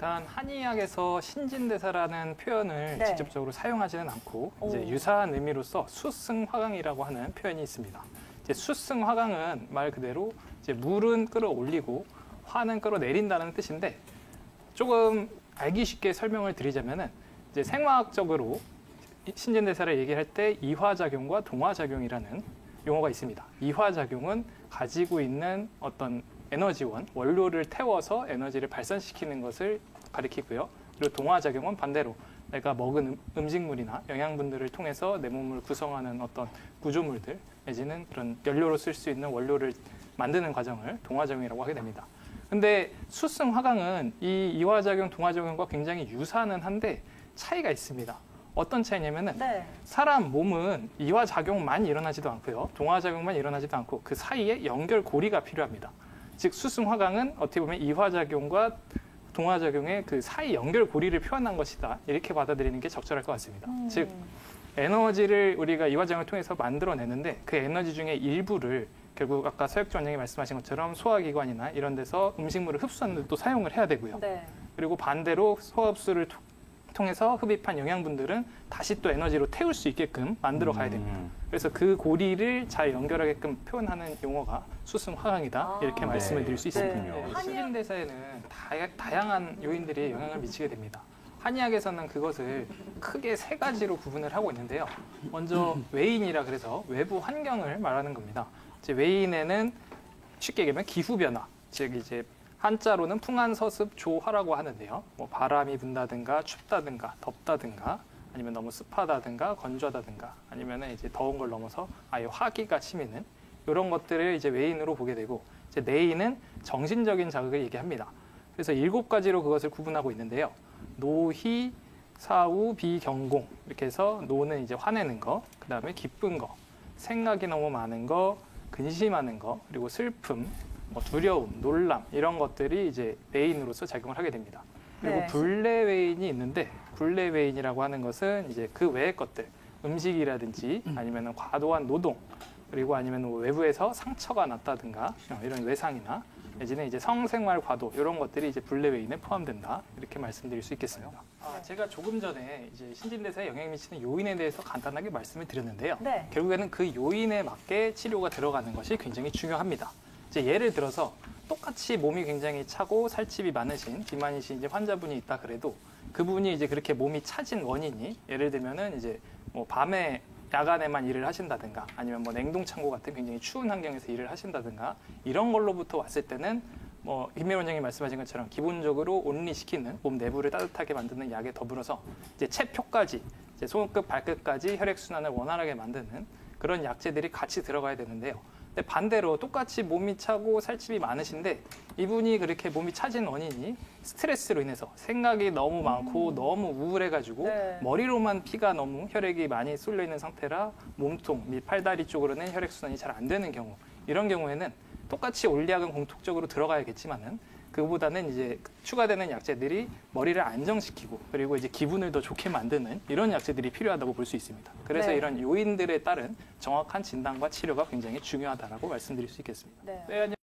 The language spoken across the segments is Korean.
일단 한의학에서 신진대사라는 표현을 네. 직접적으로 사용하지는 않고 오. 이제 유사한 의미로서 수승화강이라고 하는 표현이 있습니다. 이제 수승화강은 말 그대로 이제 물은 끌어올리고 화는 끌어내린다는 뜻인데 조금 알기 쉽게 설명을 드리자면은 이제 생화학적으로 신진대사를 얘기할 때 이화작용과 동화작용이라는 용어가 있습니다. 이화작용은 가지고 있는 어떤 에너지원, 원료를 태워서 에너지를 발산시키는 것을 가리키고요. 그리고 동화작용은 반대로 내가 먹은 음식물이나 영양분들을 통해서 내 몸을 구성하는 어떤 구조물들, 내지는 그런 연료로 쓸 수 있는 원료를 만드는 과정을 동화작용이라고 하게 됩니다. 근데 수승화강은 이 이화작용, 동화작용과 굉장히 유사는 한데 차이가 있습니다. 어떤 차이냐면은 네. 사람 몸은 이화작용만 일어나지도 않고요. 동화작용만 일어나지도 않고 그 사이에 연결고리가 필요합니다. 즉 수승화강은 어떻게 보면 이화작용과 동화작용의 그 사이 연결고리를 표현한 것이다. 이렇게 받아들이는 게 적절할 것 같습니다. 즉 에너지를 우리가 이화작용을 통해서 만들어내는데 그 에너지 중에 일부를 결국 아까 서혁주 원장이 말씀하신 것처럼 소화기관이나 이런 데서 음식물을 흡수하는 데 또 사용을 해야 되고요. 네. 그리고 반대로 소화흡수를 통해서 흡입한 영양분들은 다시 또 에너지로 태울 수 있게끔 만들어 가야 됩니다. 그래서 그 고리를 잘 연결하게끔 표현하는 용어가 수승화강이다. 이렇게 말씀을 드릴 수 있습니다. 네. 신진대사에는 다양한 요인들이 영향을 미치게 됩니다. 한의학에서는 그것을 크게 세 가지로 구분을 하고 있는데요. 먼저 외인이라 그래서 외부 환경을 말하는 겁니다. 이제 외인에는 쉽게 얘기하면 기후 변화, 즉 이제 한자로는 풍한서습 조화라고 하는데요. 뭐 바람이 분다든가 춥다든가 덥다든가 아니면 너무 습하다든가 건조하다든가 아니면 이제 더운 걸 넘어서 아예 화기가 치미는 이런 것들을 이제 외인으로 보게 되고 이제 내인은 정신적인 자극을 얘기합니다. 그래서 7가지로 그것을 구분하고 있는데요. 노희, 사우, 비경공 이렇게 해서 노는 이제 화내는 거, 그 다음에 기쁜 거, 생각이 너무 많은 거, 근심하는 거, 그리고 슬픔, 뭐 두려움, 놀람 이런 것들이 이제 외인으로서 작용을 하게 됩니다. 그리고 네. 불내 외인이 있는데 불내 외인이라고 하는 것은 이제 그 외의 것들, 음식이라든지 아니면 과도한 노동 그리고 아니면 외부에서 상처가 났다든가 이런 외상이나 내지는 이제 성생활 과도 이런 것들이 이제 불내 외인에 포함된다 이렇게 말씀드릴 수 있겠습니다. 제가 조금 전에 이제 신진대사에 영향을 미치는 요인에 대해서 간단하게 말씀을 드렸는데요. 네. 결국에는 그 요인에 맞게 치료가 들어가는 것이 굉장히 중요합니다. 이제 예를 들어서 똑같이 몸이 굉장히 차고 살집이 많으신 비만이신 이제 환자분이 있다 그래도 그분이 이제 그렇게 몸이 차진 원인이 예를 들면은 이제 뭐 밤에 야간에만 일을 하신다든가 아니면 뭐 냉동창고 같은 굉장히 추운 환경에서 일을 하신다든가 이런 걸로부터 왔을 때는 뭐 김민호 원장이 말씀하신 것처럼 기본적으로 온리시키는 몸 내부를 따뜻하게 만드는 약에 더불어서 이제 체표까지 이제 손끝 발끝까지 혈액순환을 원활하게 만드는 그런 약재들이 같이 들어가야 되는데요. 근데 반대로 똑같이 몸이 차고 살집이 많으신데 이분이 그렇게 몸이 차진 원인이 스트레스로 인해서 생각이 너무 많고 너무 우울해가지고 네. 머리로만 피가 너무 혈액이 많이 쏠려 있는 상태라 몸통 및 팔다리 쪽으로는 혈액순환이 잘 안 되는 경우 이런 경우에는 똑같이 올약은 공통적으로 들어가야겠지만은 그보다는 이제 추가되는 약재들이 머리를 안정시키고 그리고 이제 기분을 더 좋게 만드는 이런 약재들이 필요하다고 볼 수 있습니다. 그래서 네. 이런 요인들에 따른 정확한 진단과 치료가 굉장히 중요하다고 말씀드릴 수 있겠습니다. 네.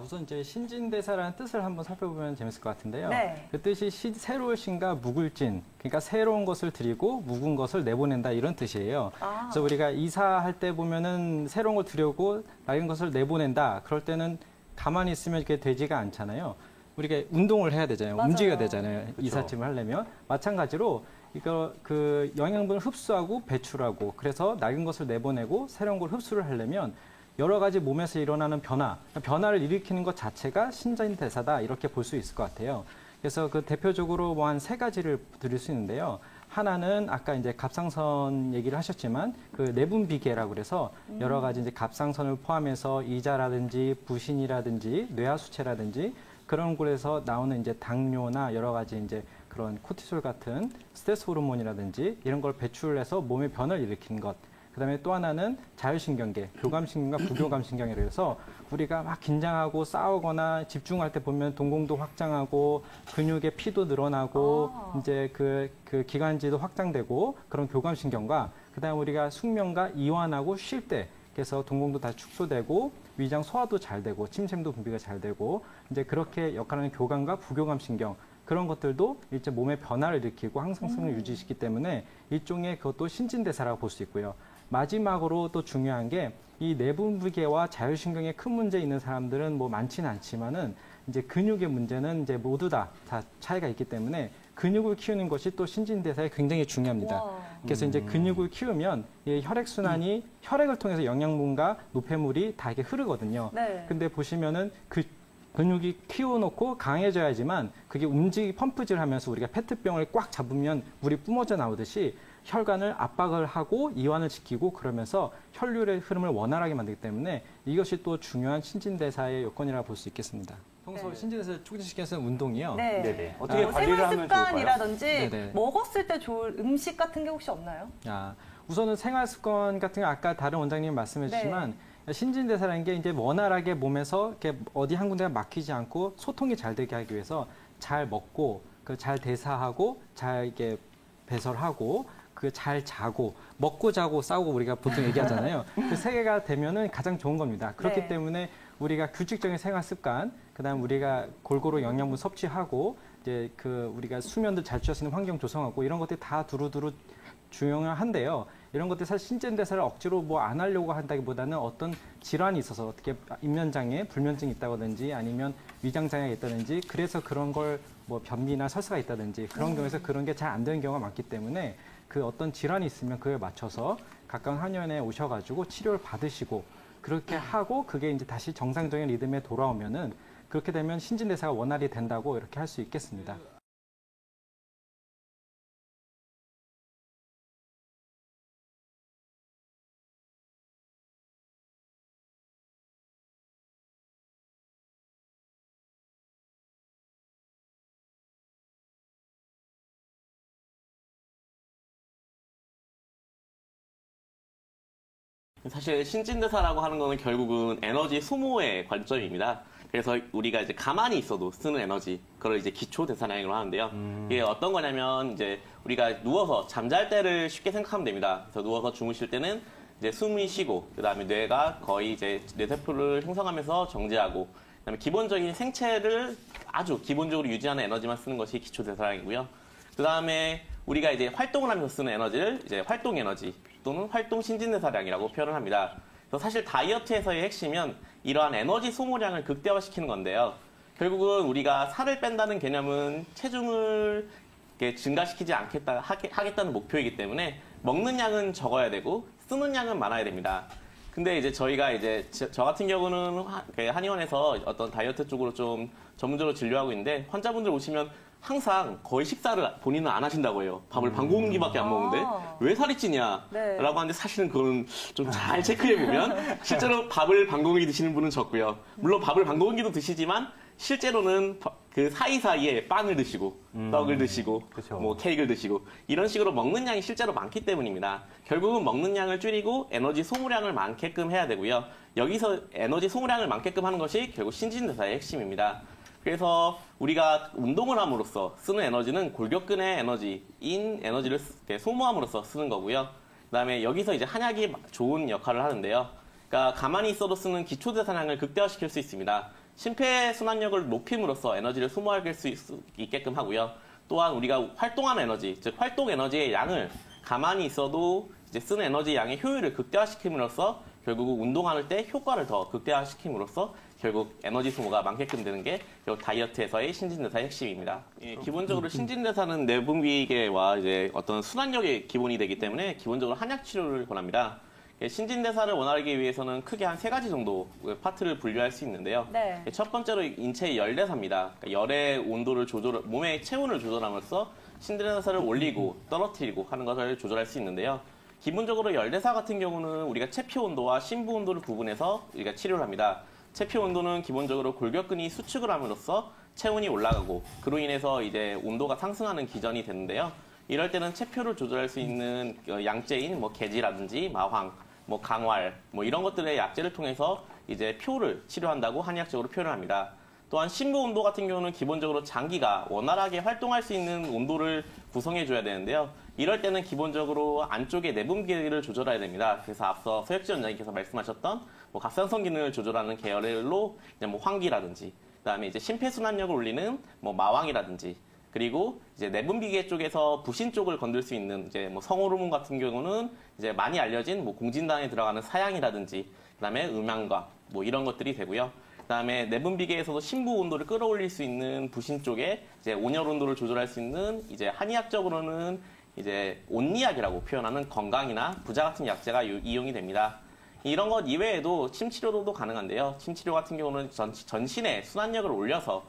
우선 이제 신진대사라는 뜻을 한번 살펴보면 재밌을 것 같은데요. 네. 그 뜻이 새로울 신과 묵을 진, 그러니까 새로운 것을 들이고 묵은 것을 내보낸다 이런 뜻이에요. 그래서 우리가 이사할 때 보면은 새로운 걸 들여오고 낡은 것을 내보낸다. 그럴 때는 가만히 있으면 이렇게 되지가 않잖아요. 우리가 운동을 해야 되잖아요. 맞아요. 움직여야 되잖아요. 그렇죠. 이삿짐을 하려면. 마찬가지로 이거 그 영양분을 흡수하고 배출하고 그래서 낡은 것을 내보내고 새로운 걸 흡수를 하려면 여러 가지 몸에서 일어나는 변화를 일으키는 것 자체가 신진대사다 이렇게 볼 수 있을 것 같아요. 그래서 그 대표적으로 뭐 한 3가지를 드릴 수 있는데요. 하나는 아까 이제 갑상선 얘기를 하셨지만 그 내분비계라고 그래서 여러 가지 이제 갑상선을 포함해서 이자라든지 부신이라든지 뇌하수체라든지 그런 곳에서 나오는 이제 당뇨나 여러 가지 이제 그런 코티솔 같은 스트레스 호르몬이라든지 이런 걸 배출해서 몸의 변화를 일으키는 것. 그다음에 또 하나는 자율신경계, 교감신경과 부교감신경이라 해서 우리가 막 긴장하고 싸우거나 집중할 때 보면 동공도 확장하고 근육의 피도 늘어나고 이제 그 기관지도 확장되고 그런 교감신경과 그다음에 우리가 숙면과 이완하고 쉴 때 그래서 동공도 다 축소되고 위장 소화도 잘 되고 침샘도 분비가 잘 되고 이제 그렇게 역할하는 교감과 부교감 신경 그런 것들도 일제 몸의 변화를 일으키고 항상성을 유지시키기 때문에 일종의 그것도 신진대사라고 볼 수 있고요. 마지막으로 또 중요한 게 이 내분비계와 자율신경에 큰 문제 있는 사람들은 뭐 많지는 않지만은 이제 근육의 문제는 이제 모두 다 차이가 있기 때문에 근육을 키우는 것이 또 신진대사에 굉장히 중요합니다. 와. 그래서 이제 근육을 키우면 이 혈액순환이 혈액을 통해서 영양분과 노폐물이 다 이렇게 흐르거든요. 네. 근데 보시면은 그 근육이 키워놓고 강해져야지만 그게 펌프질 하면서 우리가 페트병을 꽉 잡으면 물이 뿜어져 나오듯이 혈관을 압박을 하고 이완을 시키고 그러면서 혈류의 흐름을 원활하게 만들기 때문에 이것이 또 중요한 신진대사의 요건이라고 볼 수 있겠습니다. 평소 네. 신진대사를 促진시키는 운동이요. 네. 네네. 어떻게 뭐 관리를 생활 하면 좋을까요? 습관이라든지 네네. 먹었을 때 좋을 음식 같은 게 혹시 없나요? 우선은 생활 습관 같은 거 아까 다른 원장님 말씀해 주시지만 신진대사라는 게 이제 원활하게 몸에서 이렇게 어디 한 군데가 막히지 않고 소통이 잘 되게 하기 위해서 잘 먹고 잘 대사하고 잘 이렇게 배설하고 잘 자고 먹고 자고 싸우고 우리가 보통 얘기하잖아요. 그 세 개가 되면은 가장 좋은 겁니다. 그렇기 네. 때문에 우리가 규칙적인 생활 습관, 그다음 우리가 골고루 영양분 섭취하고 이제 우리가 수면도 잘 취할 수 있는 환경 조성하고 이런 것들이 다 두루두루 중요한데요. 이런 것들이 사실 신진대사를 억지로 뭐 안 하려고 한다기보다는 어떤 질환이 있어서 어떻게 입면장애, 불면증이 있다든지 아니면 위장장애가 있다든지 그래서 그런 걸 뭐 변비나 설사가 있다든지 그런 경우에서 그런 게 잘 안 되는 경우가 많기 때문에 그 어떤 질환이 있으면 그에 맞춰서 가까운 한의원에 오셔가지고 치료를 받으시고 그렇게 하고 그게 이제 다시 정상적인 리듬에 돌아오면은 그렇게 되면 신진대사가 원활히 된다고 이렇게 할 수 있겠습니다. 사실 신진대사라고 하는 거는 결국은 에너지 소모의 관점입니다. 그래서 우리가 이제 가만히 있어도 쓰는 에너지, 그걸 이제 기초대사량이라고 하는데요. 이게 어떤 거냐면 이제 우리가 누워서 잠잘 때를 쉽게 생각하면 됩니다. 그래서 누워서 주무실 때는 이제 숨이 쉬고, 그 다음에 뇌가 거의 이제 뇌세포를 형성하면서 정지하고, 그 다음에 기본적인 생체를 아주 기본적으로 유지하는 에너지만 쓰는 것이 기초대사량이고요. 그 다음에 우리가 이제 활동을 하면서 쓰는 에너지를 이제 활동 에너지 또는 활동 신진대사량이라고 표현을 합니다. 그래서 사실 다이어트에서의 핵심은 이러한 에너지 소모량을 극대화시키는 건데요. 결국은 우리가 살을 뺀다는 개념은 체중을 이렇게 증가시키지 하겠다는 목표이기 때문에 먹는 양은 적어야 되고 쓰는 양은 많아야 됩니다. 근데 이제 저희가 이제 저 같은 경우는 한의원에서 어떤 다이어트 쪽으로 좀 전문적으로 진료하고 있는데 환자분들 오시면 항상 거의 식사를 본인은 안 하신다고 해요. 밥을 반 공기밖에 안 먹는데 왜 살이 찌냐? 네. 라고 하는데 사실은 그건 좀 잘 체크해보면 실제로 밥을 반 공기 드시는 분은 적고요. 물론 밥을 반 공기도 드시지만 실제로는 그 사이사이에 빵을 드시고 떡을 드시고 그쵸. 뭐 케이크를 드시고 이런 식으로 먹는 양이 실제로 많기 때문입니다. 결국은 먹는 양을 줄이고 에너지 소모량을 많게끔 해야 되고요. 여기서 에너지 소모량을 많게끔 하는 것이 결국 신진대사의 핵심입니다. 그래서 우리가 운동을 함으로써 쓰는 에너지는 골격근의 에너지인 에너지를 소모함으로써 쓰는 거고요. 그다음에 여기서 이제 한약이 좋은 역할을 하는데요. 그러니까 가만히 있어도 쓰는 기초대사량을 극대화시킬 수 있습니다. 심폐순환력을 높임으로써 에너지를 소모할 수 있게끔 하고요. 또한 우리가 활동하는 에너지, 즉 활동 에너지의 양을 가만히 있어도 이제 쓰는 에너지 양의 효율을 극대화시킴으로써 결국 운동할 때 효과를 더 극대화시킴으로써 결국 에너지 소모가 많게끔 되는 게 다이어트에서의 신진대사의 핵심입니다. 예, 기본적으로 신진대사는 내분비계와 이제 어떤 순환력의 기본이 되기 때문에 기본적으로 한약 치료를 권합니다. 신진대사를 원활하게 위해서는 크게 한 3가지 정도 파트를 분류할 수 있는데요. 네. 첫 번째로 인체의 열대사입니다. 그러니까 열의 온도를 몸의 체온을 조절함으로써 신진대사를 올리고 떨어뜨리고 하는 것을 조절할 수 있는데요. 기본적으로 열대사 같은 경우는 우리가 체피 온도와 심부 온도를 구분해서 우리가 치료를 합니다. 체피 온도는 기본적으로 골격근이 수축을 함으로써 체온이 올라가고 그로 인해서 이제 온도가 상승하는 기전이 되는데요. 이럴 때는 체표를 조절할 수 있는 양제인 뭐 개지라든지 마황, 뭐 강활, 뭐 이런 것들의 약제를 통해서 이제 표를 치료한다고 한의학적으로 표현을 합니다. 또한 심부 온도 같은 경우는 기본적으로 장기가 원활하게 활동할 수 있는 온도를 구성해 줘야 되는데요. 이럴 때는 기본적으로 안쪽의 내분비를 조절해야 됩니다. 그래서 앞서 서혁지 원장님께서 말씀하셨던 뭐 갑상선 기능을 조절하는 계열로 이제 뭐 환기라든지, 그다음에 이제 심폐순환력을 올리는 뭐 마왕이라든지, 그리고 이제 내분비계 쪽에서 부신 쪽을 건들 수 있는 이제 뭐 성호르몬 같은 경우는 이제 많이 알려진 뭐 공진단에 들어가는 사양이라든지, 그다음에 음양과 뭐 이런 것들이 되고요. 그다음에 내분비계에서도 심부 온도를 끌어올릴 수 있는 부신 쪽에 이제 온열 온도를 조절할 수 있는 이제 한의학적으로는 이제 온리약이라고 표현하는 건강이나 부자 같은 약재가 이용이 됩니다. 이런 것 이외에도 침 치료도 가능한데요. 침 치료 같은 경우는 전신의 순환력을 올려서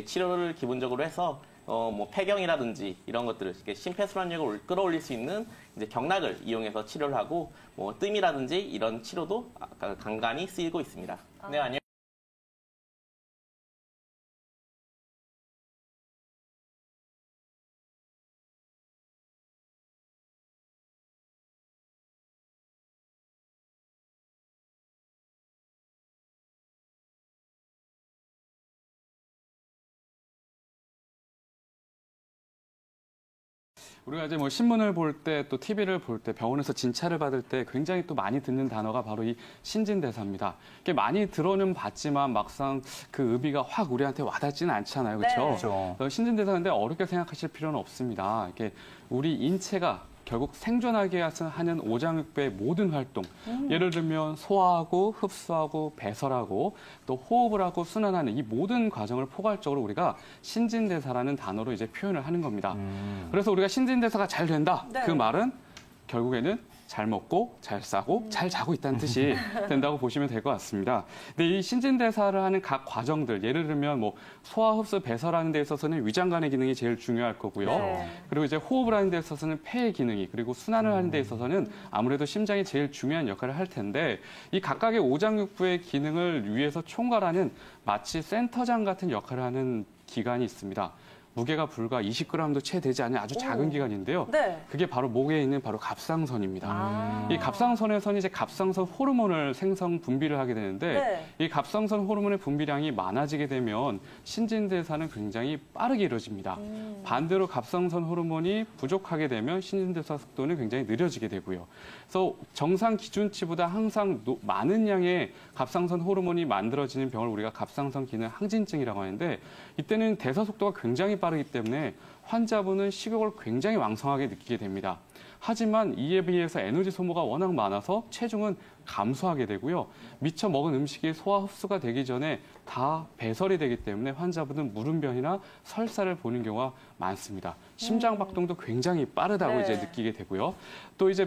치료를 기본적으로 해서 뭐 폐경이라든지 이런 것들을 이렇게 심폐순환력을 끌어올릴 수 있는 이제 경락을 이용해서 치료를 하고 뭐 뜸이라든지 이런 치료도 간간히 쓰이고 있습니다. 네, 안녕. 우리가 이제 뭐 신문을 볼 때 또 TV를 볼 때 병원에서 진찰을 받을 때 굉장히 또 많이 듣는 단어가 바로 이 신진대사입니다. 이게 많이 들어는 봤지만 막상 그 의미가 확 우리한테 와닿지는 않잖아요. 그렇죠? 네. 신진대사인데 어렵게 생각하실 필요는 없습니다. 이게 우리 인체가 결국 생존하게 하는 오장육부의 모든 활동, 예를 들면 소화하고 흡수하고 배설하고 또 호흡을 하고 순환하는 이 모든 과정을 포괄적으로 우리가 신진대사라는 단어로 이제 표현을 하는 겁니다. 그래서 우리가 신진대사가 잘 된다. 네. 그 말은 결국에는 잘 먹고 잘 싸고 잘 자고 있다는 뜻이 된다고 보시면 될 것 같습니다. 근데 이 신진대사를 하는 각 과정들, 예를 들면 뭐 소화, 흡수, 배설하는 데 있어서는 위장관의 기능이 제일 중요할 거고요. 네. 그리고 이제 호흡을 하는 데 있어서는 폐의 기능이, 그리고 순환을 하는 데 있어서는 아무래도 심장이 제일 중요한 역할을 할 텐데, 이 각각의 오장육부의 기능을 위해서 총괄하는 마치 센터장 같은 역할을 하는 기관이 있습니다. 무게가 불과 20g도 채 되지 않는 아주 작은 오. 기관인데요. 네. 그게 바로 목에 있는 바로 갑상선입니다. 아. 이 갑상선에서는 이제 갑상선 호르몬을 생성 분비를 하게 되는데, 네. 이 갑상선 호르몬의 분비량이 많아지게 되면 신진대사는 굉장히 빠르게 이루어집니다. 반대로 갑상선 호르몬이 부족하게 되면 신진대사 속도는 굉장히 느려지게 되고요. 그래서 정상 기준치보다 항상 많은 양의 갑상선 호르몬이 만들어지는 병을 우리가 갑상선 기능 항진증이라고 하는데, 이때는 대사 속도가 굉장히 빠르기 때문에 환자분은 식욕을 굉장히 왕성하게 느끼게 됩니다. 하지만 이에 비해서 에너지 소모가 워낙 많아서 체중은 감소하게 되고요. 미처 먹은 음식이 소화 흡수가 되기 전에 다 배설이 되기 때문에 환자분은 물음변이나 설사를 보는 경우가 많습니다. 심장 박동도 굉장히 빠르다고 네. 이제 느끼게 되고요. 또 이제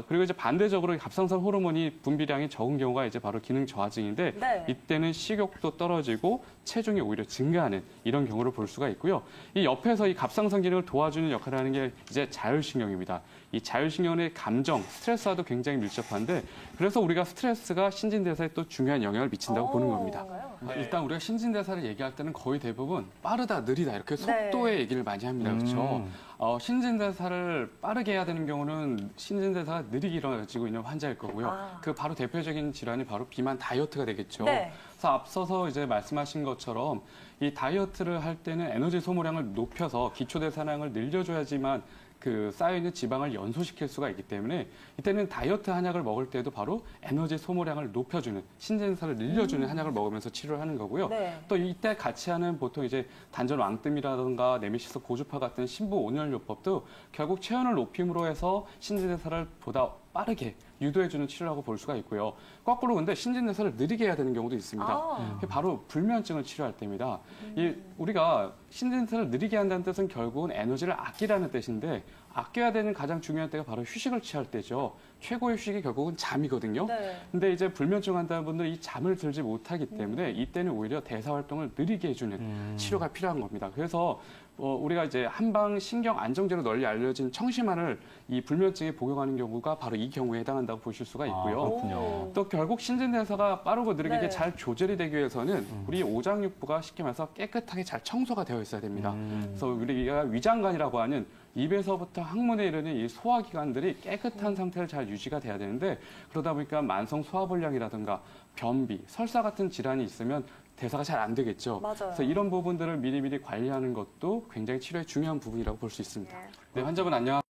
그리고 이제 반대적으로 갑상선 호르몬이 분비량이 적은 경우가 이제 바로 기능 저하증인데, 네. 이때는 식욕도 떨어지고 체중이 오히려 증가하는 이런 경우를 볼 수가 있고요. 이 옆에서 이 갑상선 기능을 도와주는 역할을 하는 게 이제 자율신경입니다. 이 자율신경의 감정, 스트레스와도 굉장히 밀접한데, 그래서 우리가 스트레스가 신진대사에 또 중요한 영향을 미친다고 보는 겁니다. 그런가요? 일단 우리가 신진대사를 얘기할 때는 거의 대부분 빠르다, 느리다 이렇게 속도의 얘기를 많이 합니다. 그렇죠? 신진대사를 빠르게 해야 되는 경우는 신진대사가 느리게 일어나지고 있는 환자일 거고요. 아. 그 바로 대표적인 질환이 바로 비만 다이어트가 되겠죠. 네. 그래서 앞서서 이제 말씀하신 것처럼 이 다이어트를 할 때는 에너지 소모량을 높여서 기초대사량을 늘려줘야지만 그 쌓여있는 지방을 연소시킬 수가 있기 때문에, 이때는 다이어트 한약을 먹을 때도 바로 에너지 소모량을 높여주는, 신진대사를 늘려주는 한약을 먹으면서 치료를 하는 거고요. 네. 또 이때 같이 하는 보통 이제 단전 왕뜸이라든가 네메시스 고주파 같은 신부 온열요법도 결국 체온을 높임으로 해서 신진대사를 보다 빠르게 유도해주는 치료라고 볼 수가 있고요. 거꾸로 근데 신진대사를 느리게 해야 되는 경우도 있습니다. 아. 그게 바로 불면증을 치료할 때입니다. 우리가 신진대사를 느리게 한다는 뜻은 결국은 에너지를 아끼라는 뜻인데, 아껴야 되는 가장 중요한 때가 바로 휴식을 취할 때죠. 최고의 휴식이 결국은 잠이거든요. 네. 근데 이제 불면증 환자분들은 분들이 이 잠을 들지 못하기 때문에 이때는 오히려 대사 활동을 느리게 해주는 치료가 필요한 겁니다. 그래서 우리가 이제 한방 신경 안정제로 널리 알려진 청심환을 이 불면증에 복용하는 경우가 바로 이 경우에 해당한다고 보실 수가 있고요. 그렇군요. 또 결국 신진대사가 빠르고 느리게 네. 잘 조절이 되기 위해서는 우리 오장육부가 쉽게 말해서 깨끗하게 잘 청소가 되어 있어야 됩니다. 그래서 우리가 위장관이라고 하는 입에서부터 항문에 이르는 이 소화기관들이 깨끗한 상태를 잘 유지가 돼야 되는데 그러다 보니까 만성 소화불량이라든가 변비, 설사 같은 질환이 있으면 대사가 잘 안 되겠죠. 맞아요. 그래서 이런 부분들을 미리미리 관리하는 것도 굉장히 치료의 중요한 부분이라고 볼 수 있습니다. 네. 네, 환자분 안녕하세요.